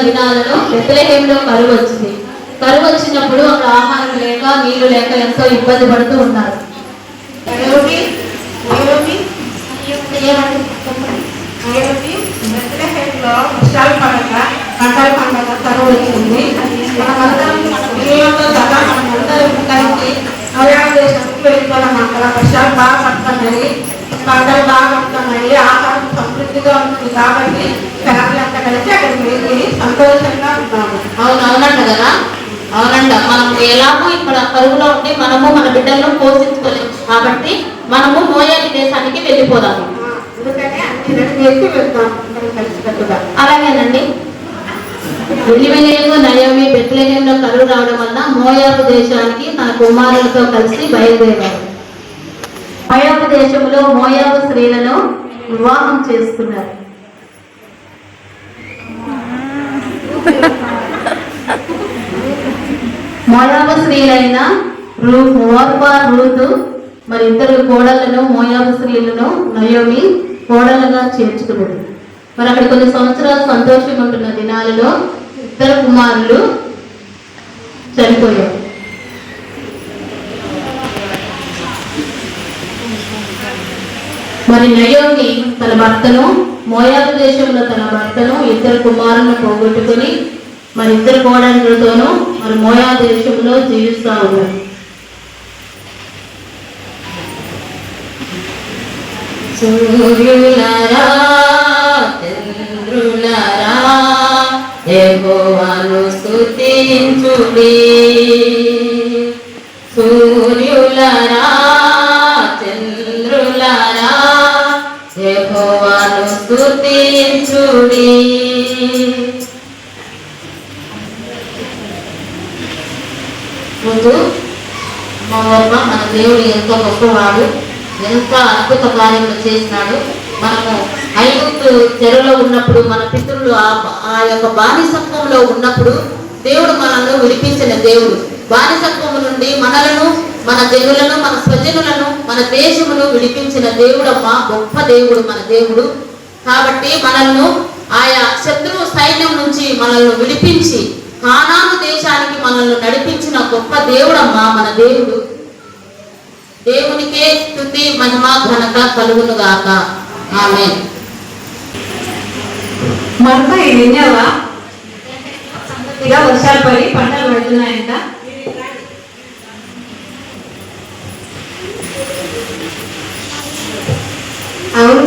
దినాలలో బెత్లెహేములో కరువు వచ్చింది. కరువు వచ్చినప్పుడు అక్కడ ఆహారం లేక నీళ్లు లేక ఎంతో ఇబ్బంది పడుతూ ఉన్నారు. బెత్లెహేములో వర్షాలు పడక పంటల పండగ కరువు వచ్చింది. మనమందరం కలిసి మలయాళ దేశానికి వెళ్ళిపోదాం. అక్కడ వర్షాలు బాగా పడుతున్నాయి, పంటలు బాగా పడుతున్నాయి, ఆహారం సమృద్ధిగా ఉంటుంది. కాబట్టి ఫ్యామిలీ అంతా కలిసి అక్కడికి వెళ్ళి సంతోషంగా ఉంటాము. అవునంట కదా. అవునంట. మనం ఎలాగో ఇక్కడ కరువులో ఉండి మనము మన బిడ్డలను పోషించుకోలేము కాబట్టి మనము మోయాబు దేశానికి వెళ్ళిపోదాము. ఎందుకంటే అన్ని రెడీ చేసి వెళ్తాం కలిసికట్టుగా. అలాగేనండి. ఎలిమెలెకు నయోమి బెత్లెహేములో కరువు రావడం వల్ల మోయాబు దేశానికి తన కుమారులతో కలిసి బయలుదేరారు. మోయాబు దేశంలో మోయాబు స్త్రీలను వివాహం చేసుకున్నారు. మోయాబు స్త్రీలైన ఓర్పా, రూతు మరి ఇద్దరు కోడళ్లను మోయాబు స్త్రీలను నయోమి కోడలుగా చేర్చుకున్నది. మరి అక్కడ కొన్ని సంవత్సరాలు సంతోషంగా ఉంటున్న దినాలలో ఇద్దరు కుమారులు చనిపోయారు. మరి నయోమి తన భర్తను మోయాబు దేశంలో తన భర్తను ఇద్దరు కుమారులను పోగొట్టుకుని మరి ఇద్దరు కోడళ్ళతోనూ మరి మోయాబు దేశంలో జీవిస్తూ ఉన్నారు. సూర్యులారా చంద్రులారా యెహోవాను స్తుతించుడి. సూర్యులారా చంద్రులారా యెహోవాను స్తుతించుడి. ముందు మన దేవుడు ఎంతో గొప్పవాడు, ఎంత అద్భుత కార్యములు చేసినాడు. మనము ఐగుప్తు చెరలో ఉన్నప్పుడు మన పితరులు ఆ యొక్క బానిసత్వంలో ఉన్నప్పుడు దేవుడు మనల్ని విడిపించిన దేవుడు. బానిసత్వము నుండి మనలను, మన జనులను, మన స్వజనులను, మన దేశమును విడిపించిన దేవుడు అమ్మా, గొప్ప దేవుడు మన దేవుడు. కాబట్టి మనల్ని ఆయా శత్రువు సైన్యం నుంచి మనల్ని విడిపించి కానాను దేశానికి మనల్ని నడిపించిన గొప్ప దేవుడమ్మా మన దేవుడు. దేవునికే స్తుతి మహిమ ఘనత కలుగును గాక. ఆమేన్. మరొక విన్నావా? ఇక వర్షాలు పడి పంటలు పడుతున్నాయంట. అవును,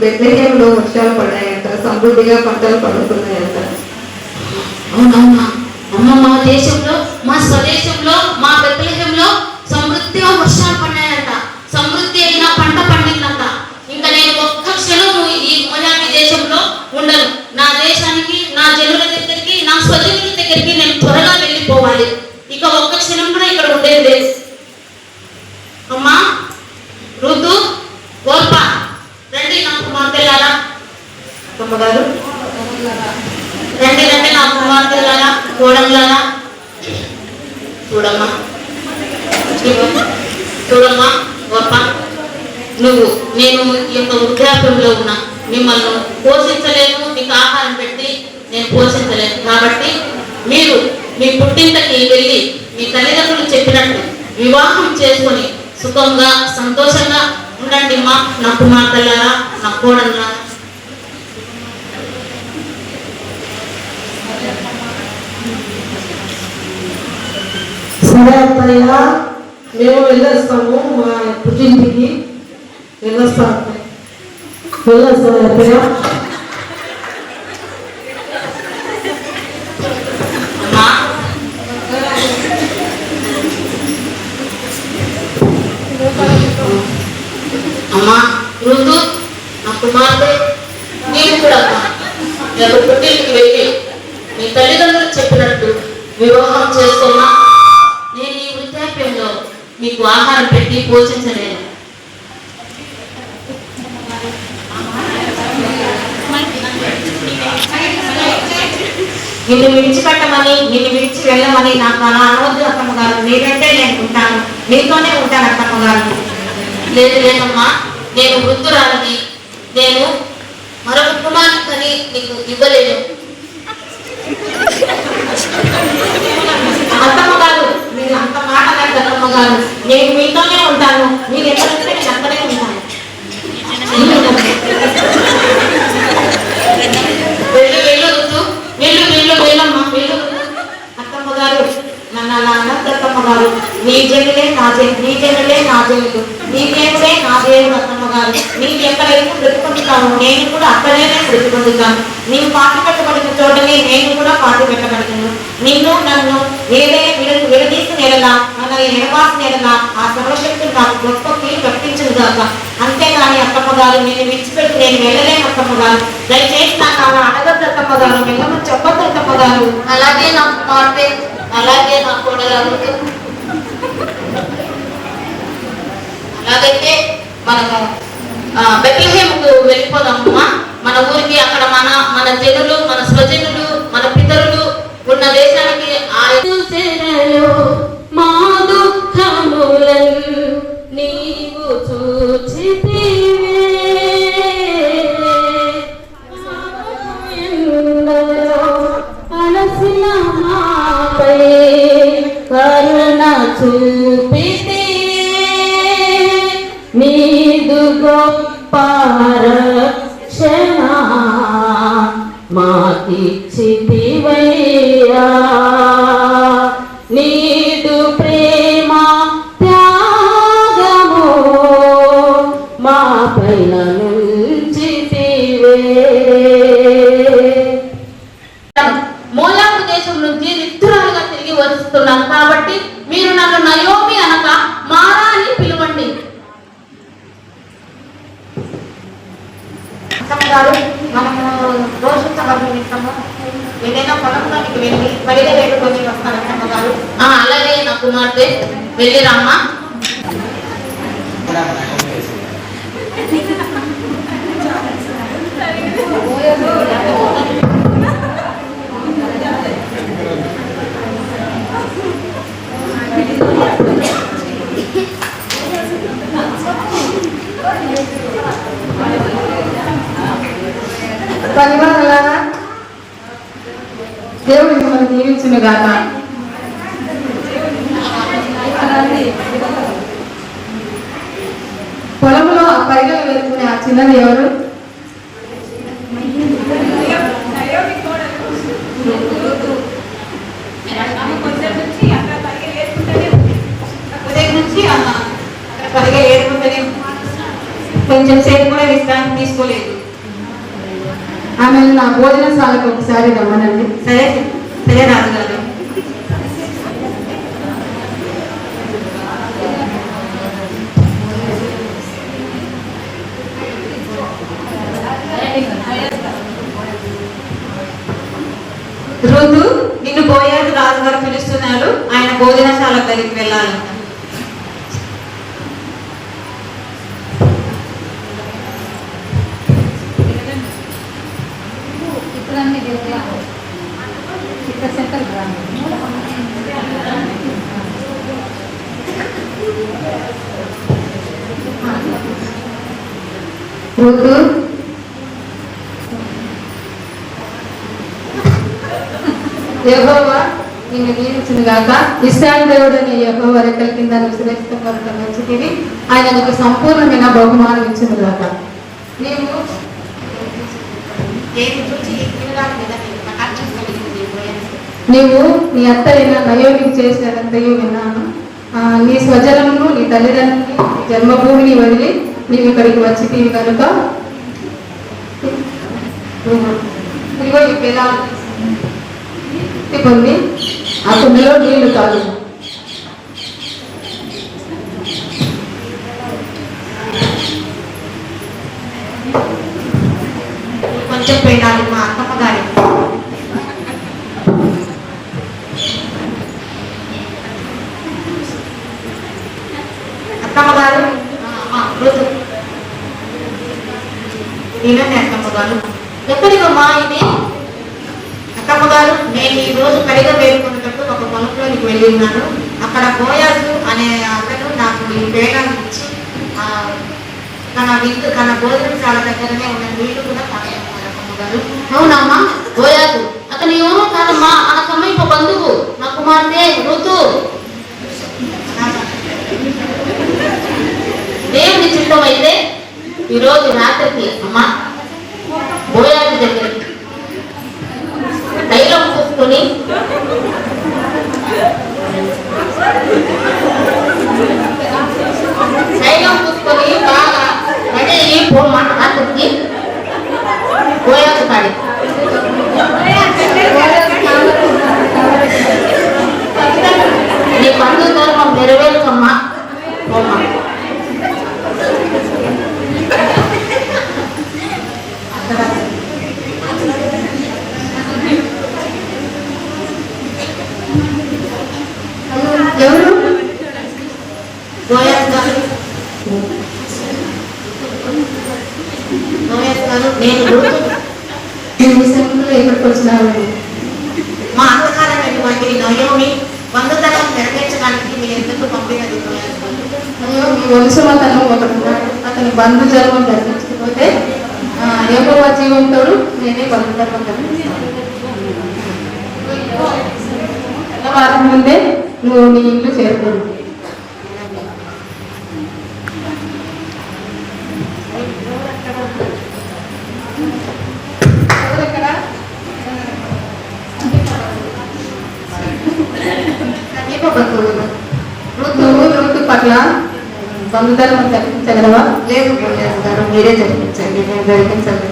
బెత్లెహేములో వర్షాలు పడ్డాయంట, సమృద్ధిగా పంటలు పడుతున్నాయంట. అవునవునా అమ్మ, మా దేశంలో, మా స్వదేశంలో, మా బెత్లెహేములో సమృద్ధిగా వర్షాలు పడ్డాయంట. సమృద్ధి అయిన పంట పండిందంట. ఇంకా నేను ఒక్క క్షణము ఈ మోయాబు దేశంలో ఉండను. నా దేశానికి, నా జనుల దగ్గరికి, నా స్వజనుల దగ్గరికి నేను త్వరగా వెళ్ళిపోవాలి. ఇక ఒక్క క్షణం కూడా ఇక్కడ ఉండేది లేదు. అమ్మా, ఋతు, ఓర్పా, రండి నా కుమార్తెలారా. అమ్మగారు రండి రండి నా కుమార్తెలారా, కోడళ్ళారా. చూడమ్మా చూడమ్మా గొప్ప, నేను ఈ యొక్క వృద్ధాప్యంలో ఉన్నా, మిమ్మల్ని పోషించలేను, మీకు ఆహారం పెట్టి నేను పోషించలేను. కాబట్టి మీరు మీ పుట్టింటికి వెళ్ళి మీ తల్లిదండ్రులు చెప్పినట్టు వివాహం చేసుకొని సుఖంగా సంతోషంగా ఉండండి మా నా కుమార్తెలారా, నా కోడళ్ళారా. సరే అత్తయ్య, మేము వెళ్ళొస్తాము, మా పుట్టింటికి వెళ్ళొస్తాం అత్తయ్య. అమ్మా ఋతు, నా కుమార్తె, నీవు కూడా పుట్టింటికి వెళ్ళి మీ తల్లిదండ్రులు చెప్పినట్టు వివాహం చేసుకున్నా. నేను ఈ వృద్ధాప్యంలో మీకు ఆహారం పెట్టి పోషించలేను. నిన్ను విడిచిపెట్టమని, నిన్ను విడిచి వెళ్ళమని నాకు అలా అనవద్దు అత్తమ్మ గారు. నీకంటే నేను ఉంటాను, నీతోనే ఉంటాను అత్తమ్మ గారు. లేదు లేదమ్మా, నేను వృద్ధురాలని, నేను మరొక కుమార్తెని నీకు ఇవ్వలేను. అత్తమ్మ గారు మీరు అంత మాట లేదు అత్తమ్మ గారు. నేను మీతోనే ఉంటాను, మీరు ఎక్కడంటే నేను అక్కడే ఉంటాను. వెళ్ళు వెళ్ళు ఋతు, వెళ్ళు వెళ్ళు వెళ్ళమ్మా వెళ్ళు. అత్తమ్మ గారు నన్ను అలా అనద్దు అత్తమ్మ గారు. నీ జనులే నా జనులు, నీ దేవుడే నా దేవుడు అత్తమ్మ గారు. నీకు ఎక్కడైతే బ్రతుకుంటాను నేను కూడా అక్కడైనా బ్రతుకుంటాను. నీవు పాటి పెట్టబడిన చోటనే నేను కూడా పాటి పెట్టబడతాను. నిన్ను నన్ను ఏదైనా విడదీసిన ఎడలా మనల్ని ఎడబాసిన ఎడలా ఆ సర్వశక్తులు నాకు గొప్ప కీలు కట్టించదు కాక. అంతేగాని అత్తమ్మ గారు నేను విడిచిపెట్టి నేను వెళ్ళలేను అత్తమ్మ గారు. దయచేసి నాకు అలా అడగద్దు అత్తమ్మ గారు, వెళ్ళమని చెప్పొద్దు అత్తమ్మ గారు. అలాగే నా కుమార్తె, అలాగే నా కోడలు. అలాగైతే మనము బెత్లెహేముకు వెళ్ళిపోదామమ్మా. మన ఊరికి అక్కడ మన జనులు, మన స్వజనులు, మన పితరులు ఉన్న దేశానికి మా దుఃఖములను నీవు చూచితివే, అలసిన మాపై కరుణ చూపితే నీదు గొప్ప రక్షణ మాకిచ్చితివయ్యా. నీదు ప్రేమ త్యాగము మా పైన నుంచితివే. మోయాబు దేశం నుంచి రిక్తురాలుగా తిరిగి వస్తున్నాను కాబట్టి మీరు నన్ను నయోమి అనక మారా అని పిలవండి. గారు మనము దోషించబడిన నిమిత్తము ఏదైనా పొలంలోనికి వెళ్ళి బయట వేడుకొని వస్తాను అత్తమ్మ గారు. అలాగే నా కుమార్తె వెళ్ళి రామ్మా. పరివారారా దేవుడు మిమ్మల్ని దీవించును గాక. పొలంలో ఆ పైగలు వేసుకునే ఆ చిన్నది ఎవరు? ఉదయం నుంచి పరిగె ఏడుకుంటేనే కొంచెం సేపు కూడా విశ్రాంతి తీసుకోలేదు. ఆమె నా భోజనశాలకు ఒకసారి రమ్మనండి. సరే సరే రాజుగారు. ఋతు నిన్ను బోయాజు రాజుగారు పిలుస్తున్నారు, ఆయన భోజనశాల దగ్గరికి వెళ్ళాలంట. ఋతు యెహోవా నిన్ను దీవించును గాక. ఇశ్రాయేలు దేవుడైన యెహోవా రెక్కల కింద సురక్షితం వరకు మంచిది. ఆయన నీకు సంపూర్ణమైన బహుమానం ఇచ్చును గాక. నీవు నీ అత్తైన నయోమికి చేసినదంతయు విన్నాను. నీ స్వజనమును, నీ తల్లిదండ్రుని, నీ జన్మభూమిని వదిలి నీవు ఇక్కడికి వచ్చితివి కనుక ఇదిగో ఈ పిల్లలు పొంది ఆ కుండలో నీళ్లు కాదు. కొంచెం పెట్టాలి మా అత్తమ్మ గారి. అత్తమ్మ గారు నేనండి అత్తమ్మ గారు. ఎక్కడికమ్మా ఇది? అత్తమ్మ గారు నేను ఈ రోజు కడిగా వేరుకున్నట్టు ఒక పొలంలోనికి వెళ్ళి ఉన్నాను. అక్కడ బోయాజు అనే అతను నాకు ఈ పేడాలు ఇచ్చి తన భోజనశాల దగ్గరనే ఉన్న నీళ్లు కూడా తాగేస్తున్నారు అత్తమ్మ అవునమ్మా, బోయాజు అతను ఎవరో కాదమ్మా, ఆ సమీప బంధువు, నా కుమార్తె ఋతు. దేవుని చిత్తం అయితే ఈరోజు రాత్రికి అమ్మా బోయాజు దగ్గరికి తైలం పూసుకొని బాగా రెడీ అయ్యి పోమ్మా రాత్రికి బోయాజు కాడి. నీ పండు ధర్మం నెరవేరుకమ్మా, పోమ్మా. ఎవరు? బోయాజు గారు. బోయాజు గారు, నేను ఎక్కడికి వచ్చినారు? మా అన్నగారైనటువంటి నయోమి బంధుధనం నెరవేర్చడానికి మీరు ఎందుకు పంపినది? అయ్యో, మీ వంశం అతను ఒకడు ఉన్నాడు, అతని బంధు ధర్మం ధరించకపోతే యెహోవా జీవంతోడు నేనే బంధు ధర్మం ధరిస్తాను. వారం ముందే నువ్వు నీ ఇల్లు చేరుకోరు. నువ్వు ఋతు పట్ల బంధుధర్మం జరిపించగలవా? లేదు బోయాజు గారు, మీరే జరిపించండి, నేను జరిపించండి.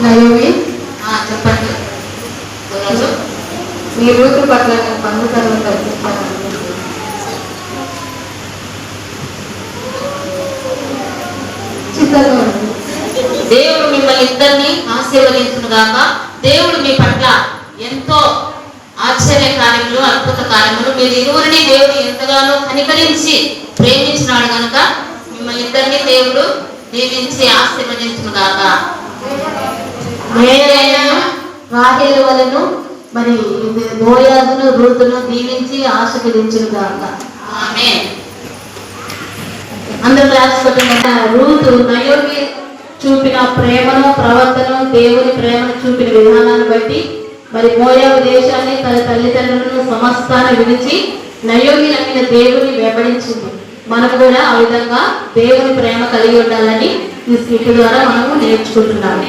నయోమి, చెప్పండి బోయాజు. నీ ఋతు పట్ల నేను బంధుధర్మం జరిపిస్తాను. చిత్తగా ఉంది. దేవుడు మిమ్మల్ని ఇద్దరిని ఆశీర్వదించును గాక. దేవుడు మీ పట్ల ఎంతో ఆశ్చర్య కార్యములు, అద్భుత కార్యములు, మీరు ఇరువురిని దేవుడు ఎంతగానో కనికరించి ప్రేమించినాడు కనుక మిమ్మల్ని ఇద్దరిని దేవుడు దీవించి ఆశీర్వదించును గాక. రాహేలు వలను మరి బోయాజును రూతును దీవించి ఆశీర్వదించును గాక. ఆమేన్. అందరూ రాసుకోవడం. రూతు నయోమి చూపిన ప్రేమను, ప్రవర్తన, దేవుని ప్రేమను చూపిన విధానాన్ని బట్టి మరి మోయాబు దేశాన్ని తన తల్లిదండ్రులను సమస్తాన్ని విడిచి నయోమి నమ్మిన దేవుని వెంబడించింది. మనం కూడా ఆ విధంగా దేవుని ప్రేమ కలిగి ఉండాలని ఈ స్కిట్ ద్వారా మనము నేర్చుకుంటున్నాము.